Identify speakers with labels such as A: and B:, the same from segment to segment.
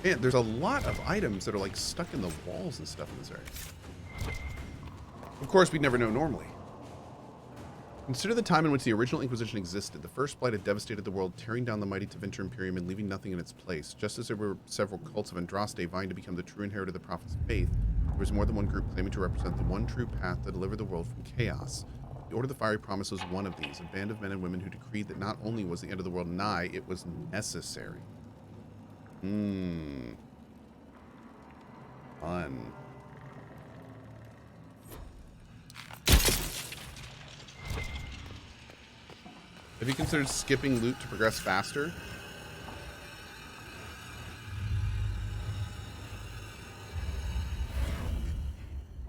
A: Man, there's a lot of items that are like stuck in the walls and stuff in this area. Of course, we'd never know normally. Consider the time in which the original Inquisition existed. The First Blight had devastated the world, tearing down the mighty Tevinter Imperium and leaving nothing in its place. Just as there were several cults of Andraste vying to become the true inheritor of the Prophet's faith, there was more than one group claiming to represent the one true path to deliver the world from chaos. The Order of the Fiery Promise was one of these, a band of men and women who decreed that not only was the end of the world nigh, it was necessary. Fun. Have you considered skipping loot to progress faster?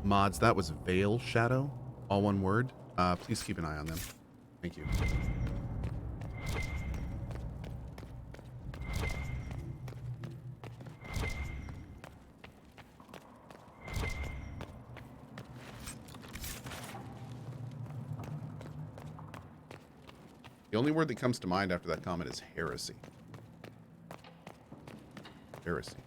A: Mods, that was Veil Shadow. All one word. Please keep an eye on them. Thank you. The only word that comes to mind after that comment is heresy. Heresy.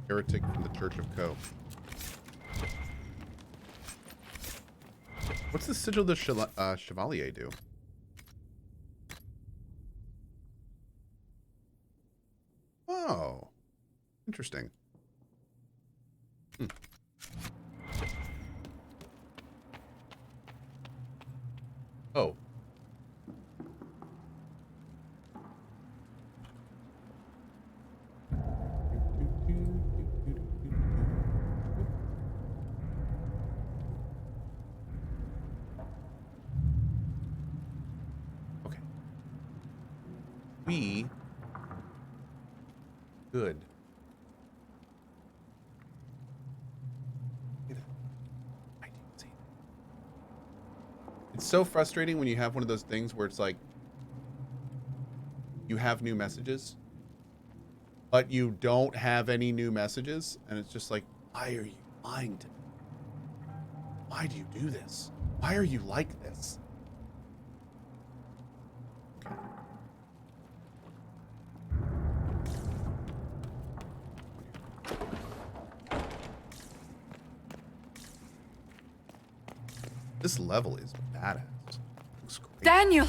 A: Heretic from the Church of Co. What's the Sigil de Chevalier do? Oh. Interesting. Oh. Okay. We good. It's so frustrating when you have one of those things where it's like you have new messages, but you don't have any new messages, and it's just like, why are you lying to me? Why do you do this? Why are you like this? Okay. This level is badass. Looks great.
B: Daniel!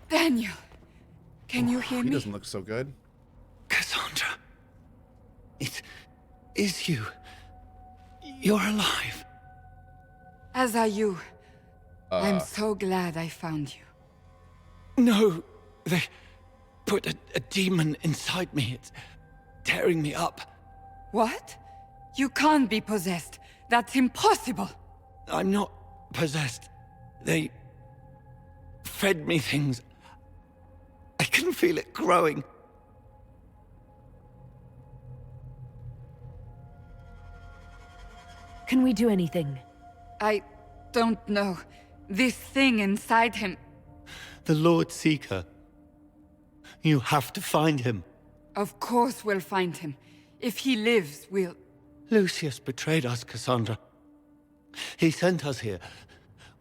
B: Daniel! Can you hear me?
A: He doesn't look so good.
C: Cassandra. It is you. You're alive.
B: As are you. I'm so glad I found you.
C: No, they put a demon inside me. It's tearing me up.
B: What? You can't be possessed. That's impossible.
C: I'm not possessed. They fed me things. I can feel it growing.
D: Can we do anything?
B: I don't know. This thing inside him...
C: The Lord Seeker. You have to find him.
B: Of course we'll find him. If he lives, we'll...
C: Lucius betrayed us, Cassandra. He sent us here,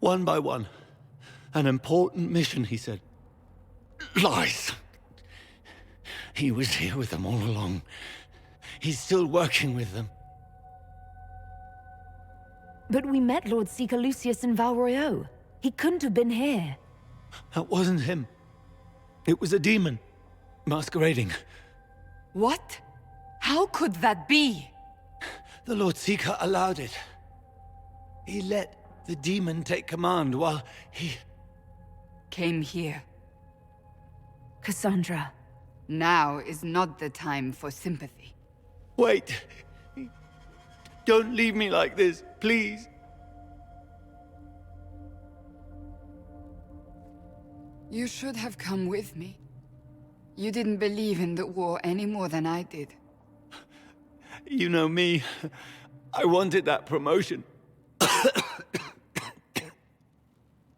C: one by one. An important mission, he said. Lies. He was here with them all along. He's still working with them.
D: But we met Lord Seeker Lucius in Val Royeaux. He couldn't have been here.
C: That wasn't him. It was a demon, masquerading.
B: What? How could that be?
C: The Lord Seeker allowed it. He let the demon take command while he...
B: Came here.
D: Cassandra.
B: Now is not the time for sympathy.
C: Wait. Don't leave me like this, please.
B: You should have come with me. You didn't believe in the war any more than I did.
C: You know me. I wanted that promotion.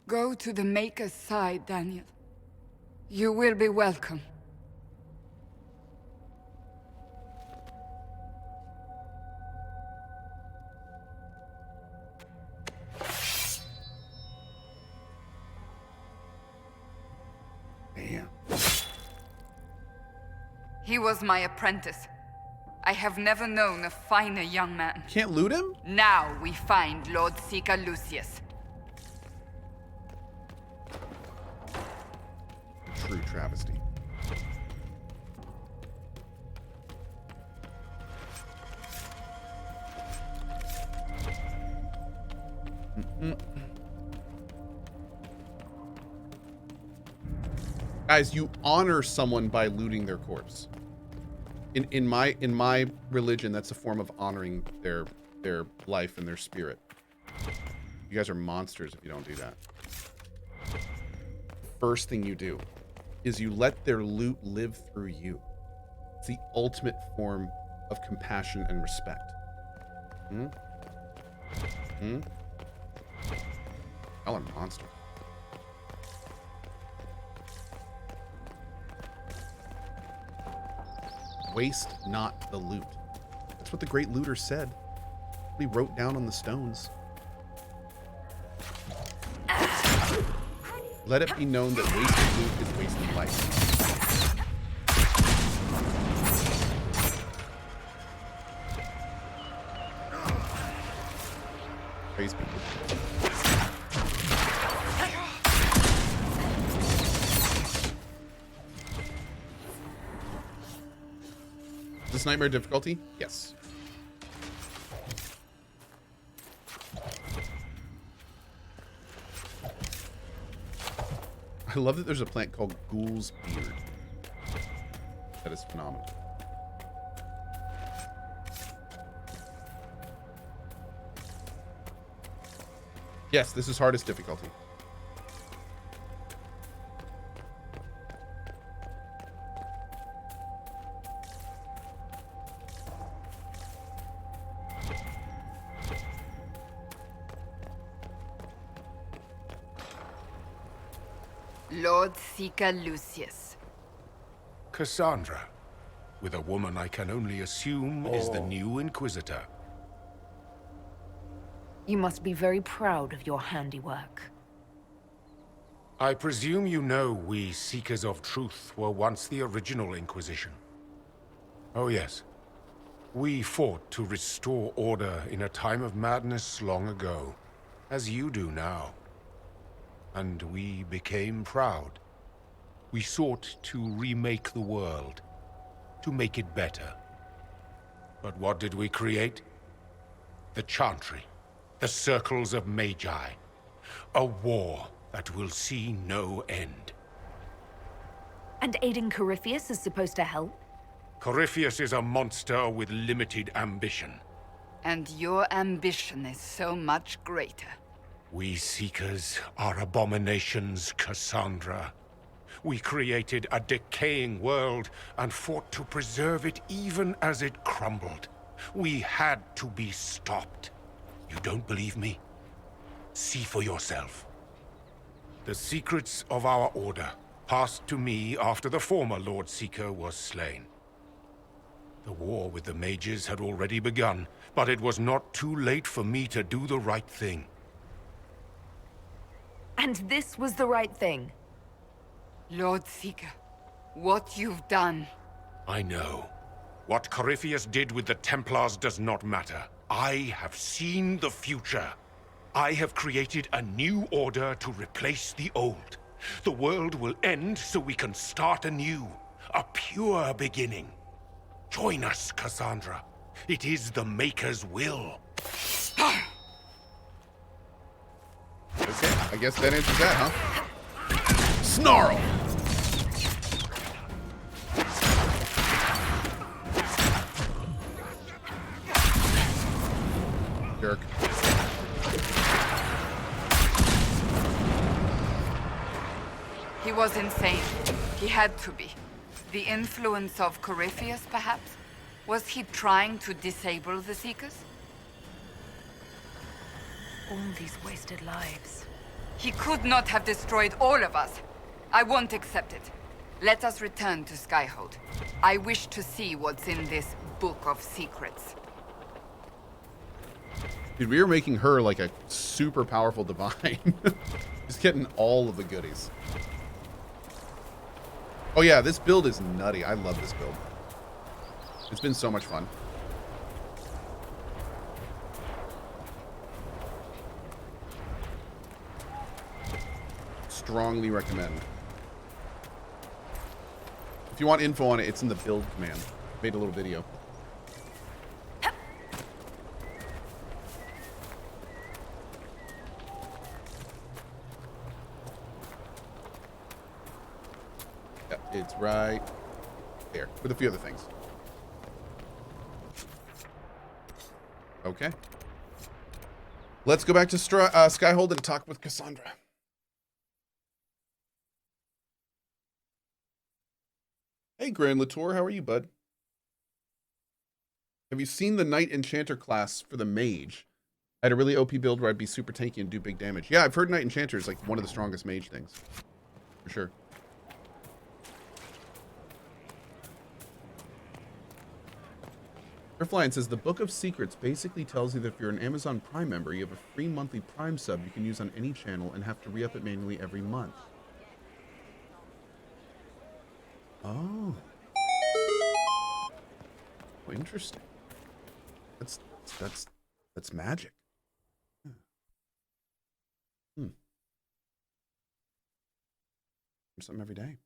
B: Go to the Maker's side, Daniel. You will be welcome.
A: Damn.
B: He was my apprentice. I have never known a finer young man.
A: Can't loot him?
B: Now we find Lord Seeker Lucius.
A: A true travesty. Guys, you honor someone by looting their corpse. In my religion, that's a form of honoring their life and their spirit. You guys are monsters if you don't do that. First thing you do is you let their loot live through you. It's the ultimate form of compassion and respect. Y'all are monsters. Waste not the loot. That's what the great looter said. He wrote down on the stones. Let it be known that wasted loot is wasted life. Praise be. Is this nightmare difficulty? Yes. I love that there's a plant called Ghoul's Beard. That is phenomenal. Yes, this is hardest difficulty.
B: Lord Seeker Lucius.
E: Cassandra, with a woman I can only assume is the new Inquisitor.
D: You must be very proud of your handiwork.
E: I presume you know we Seekers of Truth were once the original Inquisition. Oh yes. We fought to restore order in a time of madness long ago, as you do now. And we became proud. We sought to remake the world, to make it better. But what did we create? The Chantry, the Circles of Magi. A war that will see no end.
D: And aiding Corypheus is supposed to help?
E: Corypheus is a monster with limited ambition.
B: And your ambition is so much greater.
E: We Seekers are abominations, Cassandra. We created a decaying world and fought to preserve it even as it crumbled. We had to be stopped. You don't believe me? See for yourself. The secrets of our order passed to me after the former Lord Seeker was slain. The war with the mages had already begun, but it was not too late for me to do the right thing.
D: And this was the right thing.
B: Lord Seeker, what you've done.
E: I know. What Corypheus did with the Templars does not matter. I have seen the future. I have created a new order to replace the old. The world will end so we can start anew. A pure beginning. Join us, Cassandra. It is the Maker's will.
A: Okay, I guess that answers that, huh? Snarl! Jerk.
B: He was insane. He had to be. The influence of Corypheus, perhaps? Was he trying to disable the Seekers?
D: All these wasted lives.
B: He could not have destroyed all of us. I won't accept it. Let us return to Skyhold. I wish to see what's in this book of secrets.
A: Dude, we were making her like a super powerful divine. Just getting all of the goodies. Oh yeah, this build is nutty. I love this build. It's been so much fun. Strongly recommend. If you want info on it, it's in the build command. Made a little video. Yeah, it's right there with a few other things. Okay. Let's go back to Skyhold and talk with Cassandra. Hey, Grand Latour, how are you, bud? Have you seen the Knight Enchanter class for the Mage? I had a really OP build where I'd be super tanky and do big damage. Yeah, I've heard Knight Enchanter is like one of the strongest mage things. For sure. Earthlion says, the Book of Secrets basically tells you that if you're an Amazon Prime member, you have a free monthly Prime sub you can use on any channel and have to re-up it manually every month. Oh. Oh, interesting. That's magic. Hmm. Something every day.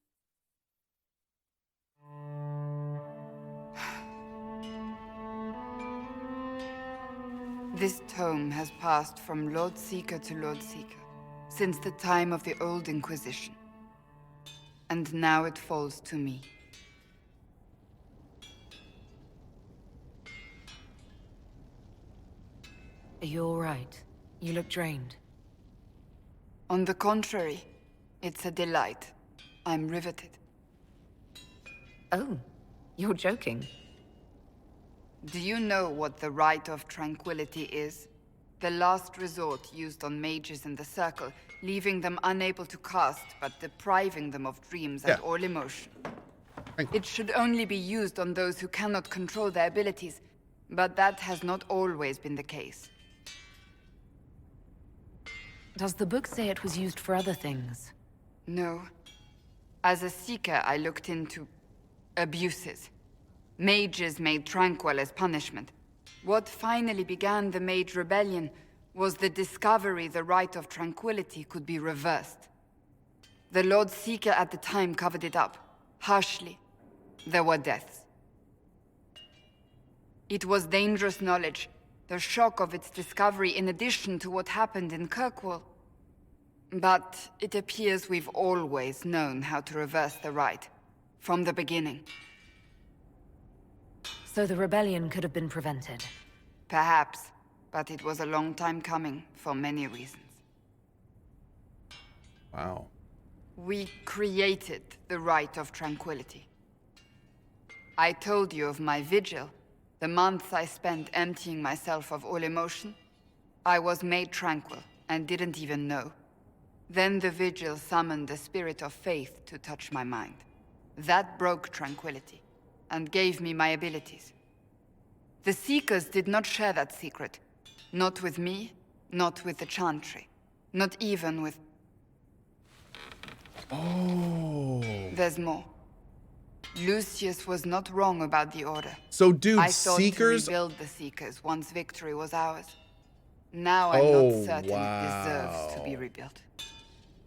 B: This tome has passed from Lord Seeker to Lord Seeker since the time of the Old Inquisition. And now it falls to me.
D: Are you all right? You look drained.
B: On the contrary, it's a delight. I'm riveted.
D: Oh, you're joking.
B: Do you know what the Rite of Tranquility is? The last resort used on mages in the Circle, leaving them unable to cast, but depriving them of dreams and all emotion. It should only be used on those who cannot control their abilities, but that has not always been the case.
D: Does the book say it was used for other things?
B: No. As a Seeker, I looked into abuses. Mages made tranquil as punishment. What finally began the Mage Rebellion was the discovery the Rite of Tranquility could be reversed. The Lord Seeker at the time covered it up, harshly. There were deaths. It was dangerous knowledge, the shock of its discovery in addition to what happened in Kirkwall. But it appears we've always known how to reverse the Rite, from the beginning.
D: So the rebellion could have been prevented.
B: Perhaps, but it was a long time coming, for many reasons.
A: Wow.
B: We created the Rite of Tranquility. I told you of my vigil, the months I spent emptying myself of all emotion. I was made tranquil, and didn't even know. Then the vigil summoned the spirit of faith to touch my mind. That broke tranquility, and gave me my abilities. The Seekers did not share that secret. Not with me, not with the Chantry, not even with...
A: Oh.
B: There's more. Lucius was not wrong about the Order.
A: So, dude,
B: I thought
A: Seekers...
B: to rebuild the Seekers once victory was ours. Now I'm not certain it deserves to be rebuilt.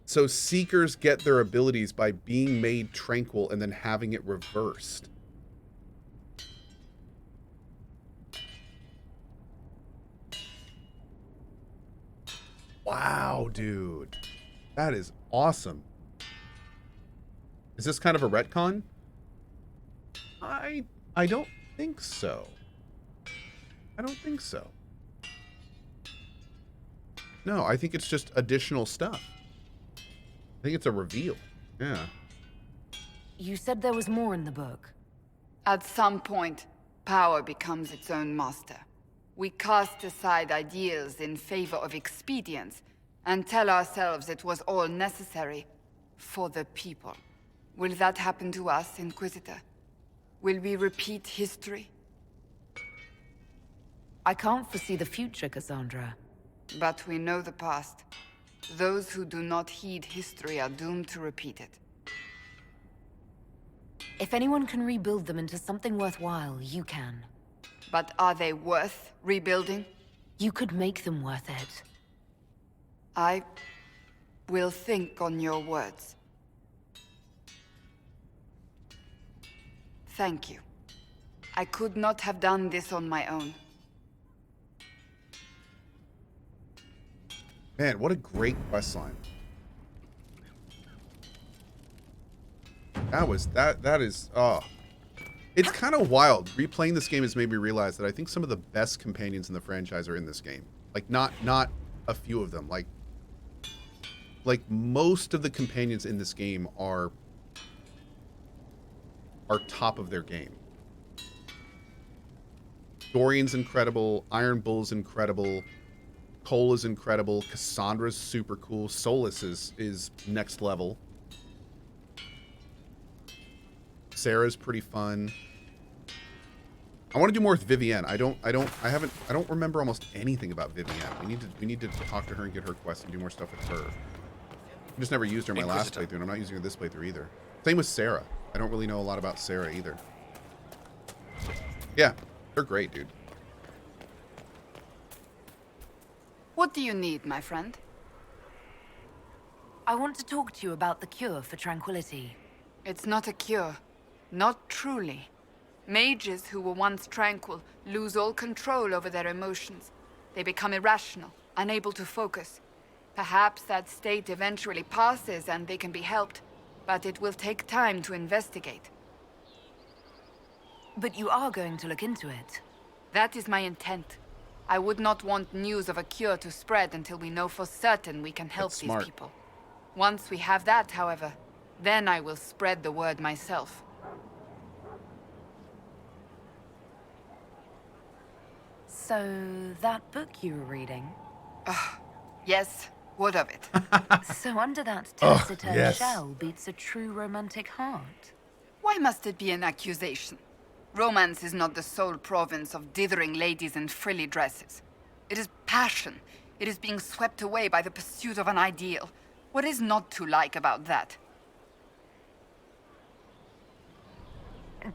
A: So Seekers get their abilities by being made tranquil and then having it reversed. Wow, dude. That is awesome. Is this kind of a retcon? I don't think so. I don't think so. No, I think it's just additional stuff. I think it's a reveal. Yeah.
D: You said there was more in the book.
B: At some point, power becomes its own master. We cast aside ideals in favor of expedience, and tell ourselves it was all necessary for the people. Will that happen to us, Inquisitor? Will we repeat history?
D: I can't foresee the future, Cassandra.
B: But we know the past. Those who do not heed history are doomed to repeat it.
D: If anyone can rebuild them into something worthwhile, you can.
B: But are they worth rebuilding?
D: You could make them worth it.
B: I will think on your words. Thank you. I could not have done this on my own.
A: Man, what a great questline. That is, oh. It's kind of wild. Replaying this game has made me realize that I think some of the best companions in the franchise are in this game. Like, not a few of them. Like most of the companions in this game are top of their game. Dorian's incredible. Iron Bull's incredible. Cole is incredible. Cassandra's super cool. Solus is next level. Sarah's pretty fun. I want to do more with Vivienne. I don't remember almost anything about Vivienne. We need to talk to her and get her quests and do more stuff with her. I just never used her in my last playthrough, and I'm not using her this playthrough either. Same with Sarah. I don't really know a lot about Sarah either. Yeah, they're great, dude.
B: What do you need, my friend?
D: I want to talk to you about the cure for tranquility.
B: It's not a cure. Not truly. Mages who were once tranquil lose all control over their emotions. They become irrational, unable to focus. Perhaps that state eventually passes and they can be helped, but it will take time to investigate.
D: But you are going to look into it.
B: That is my intent. I would not want news of a cure to spread until we know for certain we can help these people. Once we have that, however, then I will spread the word myself.
D: So, that book you were reading?
B: Yes, what of it?
D: So under that taciturn
A: yes.
D: shell beats a true romantic heart.
B: Why must it be an accusation? Romance is not the sole province of dithering ladies in frilly dresses. It is passion. It is being swept away by the pursuit of an ideal. What is not to like about that?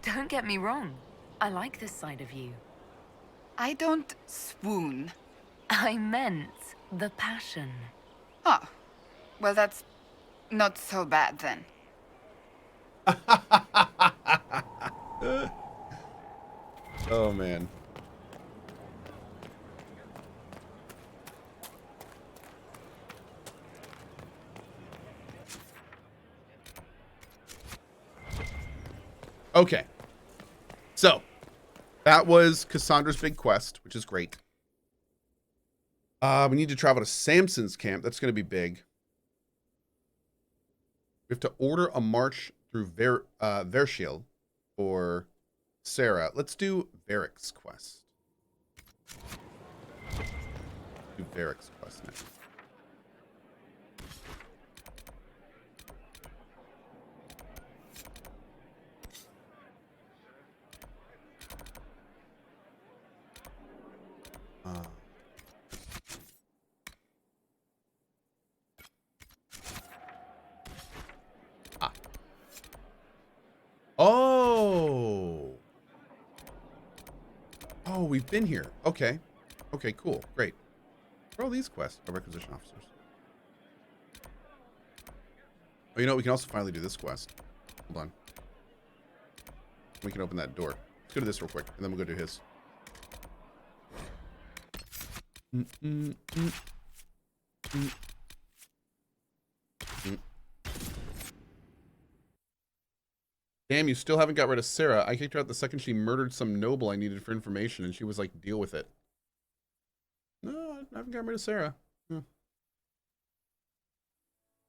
D: Don't get me wrong. I like this side of you.
B: I don't swoon.
D: I meant the passion.
B: Oh, well that's not so bad then.
A: Oh, man. Okay. So, that was Cassandra's big quest, which is great. We need to travel to Samson's camp. That's going to be big. We have to order a march through Verschiel for Sarah. Let's do Varric's quest. Do Varric's quest next. Oh. Oh, we've been here. Okay. Okay, cool. Great. What are all these quests? Oh, requisition officers. Oh, you know, we can also finally do this quest. Hold on. We can open that door. Let's go to this real quick, and then we'll go do his. Damn, you still haven't got rid of Sarah. I kicked her out the second she murdered some noble I needed for information, and she was like, deal with it. No, I haven't got rid of Sarah.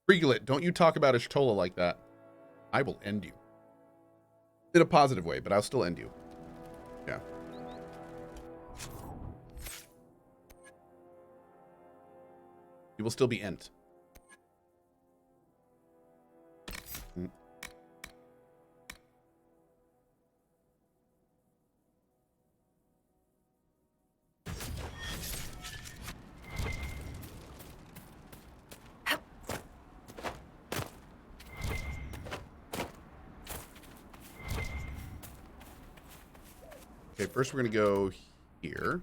A: Regalit, don't you talk about Ishtola like that. I will end you. In a positive way, but I'll still end you. Yeah. You will still be ent. Okay, first we're going to go here.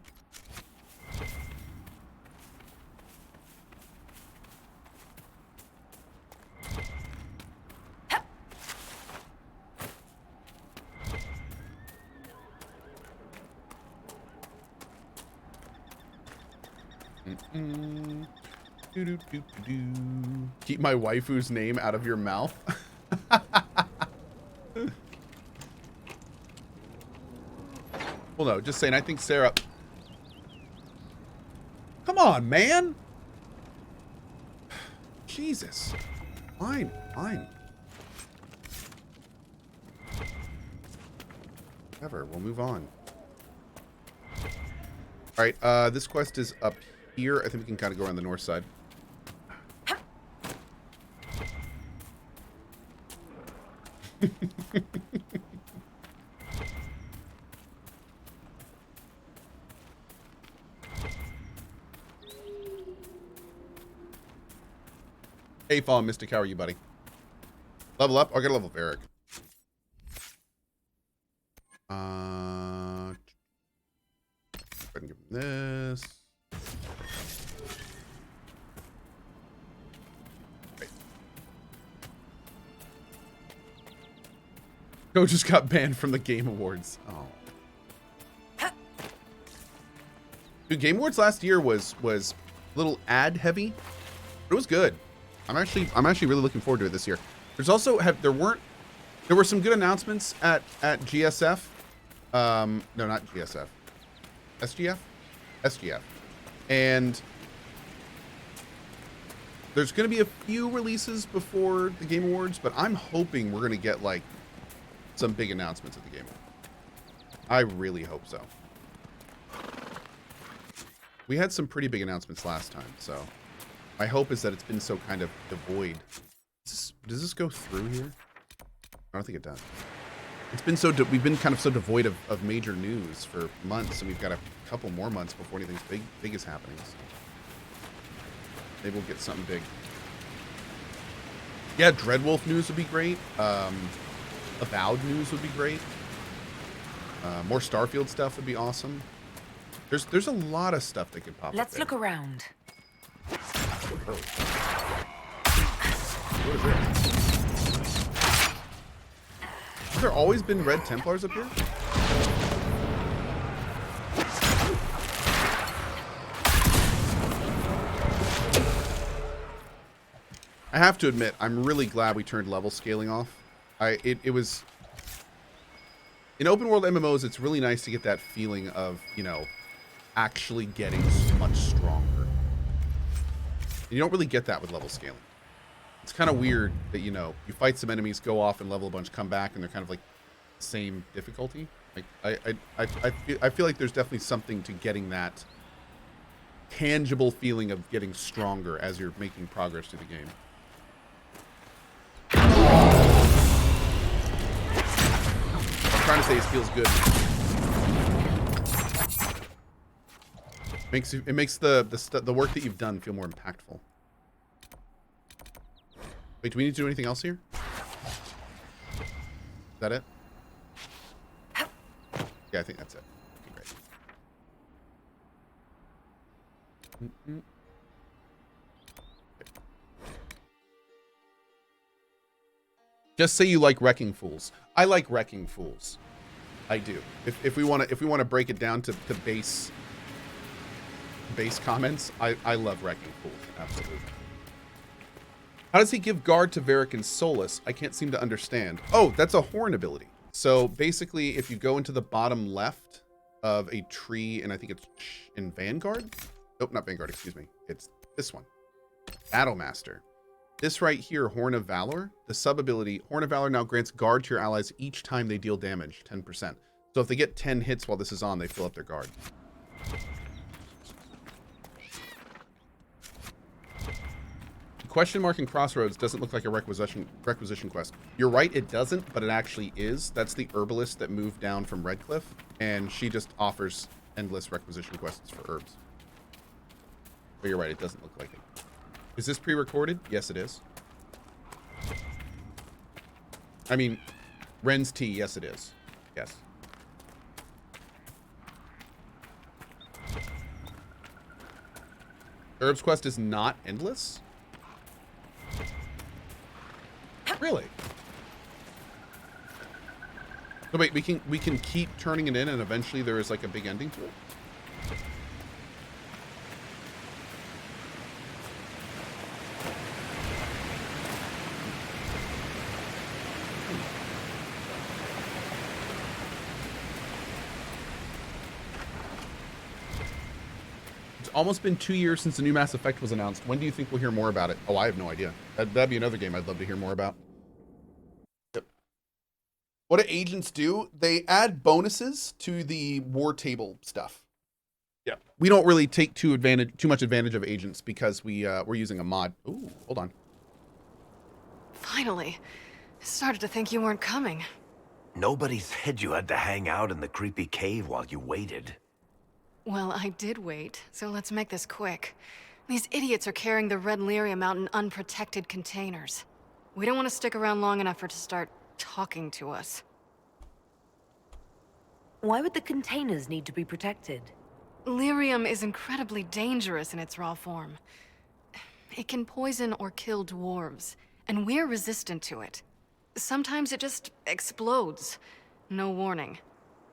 A: Keep my waifu's name out of your mouth. Well, no, just saying. I think Sarah. Come on, man. Jesus. Fine, fine. Whatever. We'll move on. All right. This quest is up here. I think we can kind of go around the north side. Hey, Fallen Mystic, how are you, buddy? Level up? I'll get a level Varric. Go ahead and give him this. Right. Go just got banned from the Game Awards. Oh. Dude, Game Awards last year was a little ad heavy, but it was good. I'm actually really looking forward to it this year. There's also there were some good announcements at GSF. No, not GSF. SGF. And there's going to be a few releases before the Game Awards, but I'm hoping we're going to get like some big announcements at the Game Awards. I really hope so. We had some pretty big announcements last time, so my hope is that it's been so kind of devoid. Does this go through here? I don't think it does. It's been so we've been kind of so devoid of major news for months, and we've got a couple more months before anything big is happening. So maybe we'll get something big. Yeah, Dreadwolf news would be great. Avowed news would be great. More Starfield stuff would be awesome. There's a lot of stuff that could pop up.
D: Let's look around.
A: Oh. What is this? Has there always been Red Templars up here? I have to admit, I'm really glad we turned level scaling off. It was in open world MMOs. It's really nice to get that feeling of, you know, actually getting much stronger. You don't really get that with level scaling. It's kind of weird that, you know, you fight some enemies, go off and level a bunch, come back, and they're kind of like the same difficulty. Like I feel like there's definitely something to getting that tangible feeling of getting stronger as you're making progress through the game. I'm trying to say it feels good. It makes the work that you've done feel more impactful. Wait, do we need to do anything else here? Is that it? Yeah, I think that's it. Okay, great. Okay. Just say you like Wrecking Fools. I like Wrecking Fools. I do. If we want to break it down to base comments, I love Wrecking Fools. Absolutely. How does he give guard to Varric and Solus? I can't seem to understand. Oh, that's a horn ability. So basically, if you go into the bottom left of a tree, and I think it's in Vanguard. Nope, not Vanguard, excuse me. It's this one. Battlemaster. This right here, Horn of Valor, the sub-ability, Horn of Valor now grants guard to your allies each time they deal damage, 10%. So if they get 10 hits while this is on, they fill up their guard. Question mark in Crossroads doesn't look like a requisition quest. You're right, it doesn't, but it actually is. That's the herbalist that moved down from Redcliffe, and she just offers endless requisition quests for herbs. But you're right, it doesn't look like it. Is this pre-recorded? Yes, it is. I mean, Ren's Tea, yes, it is. Yes. Herb's quest is not endless? Really? So wait, we can keep turning it in and eventually there is like a big ending to it? It's almost been 2 years since the new Mass Effect was announced. When do you think we'll hear more about it? Oh, I have no idea. That'd be another game I'd love to hear more about. Yep. What do agents do? They add bonuses to the war table stuff. Yeah. We don't really take too much advantage of agents because we're using a mod. Ooh, hold on.
F: Finally. I started to think you weren't coming.
G: Nobody said you had to hang out in the creepy cave while you waited.
F: Well, I did wait, so let's make this quick. These idiots are carrying the red lyrium out in unprotected containers. We don't want to stick around long enough for it to start talking to us.
D: Why would the containers need to be protected?
F: Lyrium is incredibly dangerous in its raw form. It can poison or kill dwarves, and we're resistant to it. Sometimes it just explodes. No warning.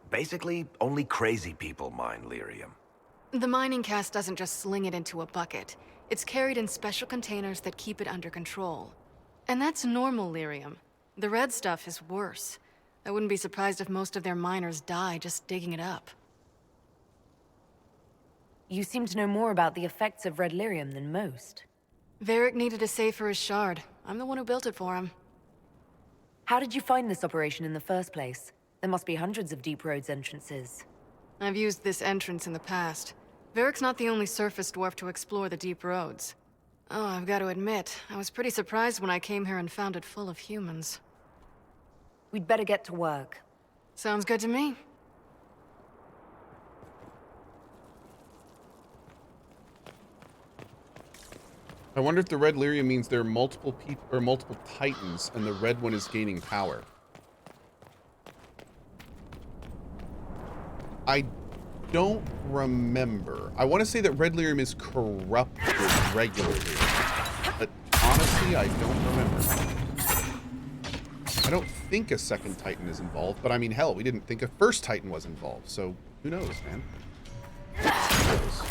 G: Basically, only crazy people mine lyrium.
F: The mining cast doesn't just sling it into a bucket. It's carried in special containers that keep it under control. And that's normal lyrium. The red stuff is worse. I wouldn't be surprised if most of their miners die just digging it up.
D: You seem to know more about the effects of red lyrium than most.
F: Varric needed a safe for his shard. I'm the one who built it for him.
D: How did you find this operation in the first place? There must be hundreds of Deep Roads entrances.
F: I've used this entrance in the past. Varric's not the only surface dwarf to explore the Deep Roads. Oh, I've got to admit, I was pretty surprised when I came here and found it full of humans.
D: We'd better get to work.
F: Sounds good to me.
A: I wonder if the red lyrium means there are multiple titans and the red one is gaining power. I don't remember. I want to say that red lyrium is corrupted regularly, but honestly, I don't remember. I don't think a second titan is involved, but I mean, hell, we didn't think a first titan was involved, so who knows, man? Who knows?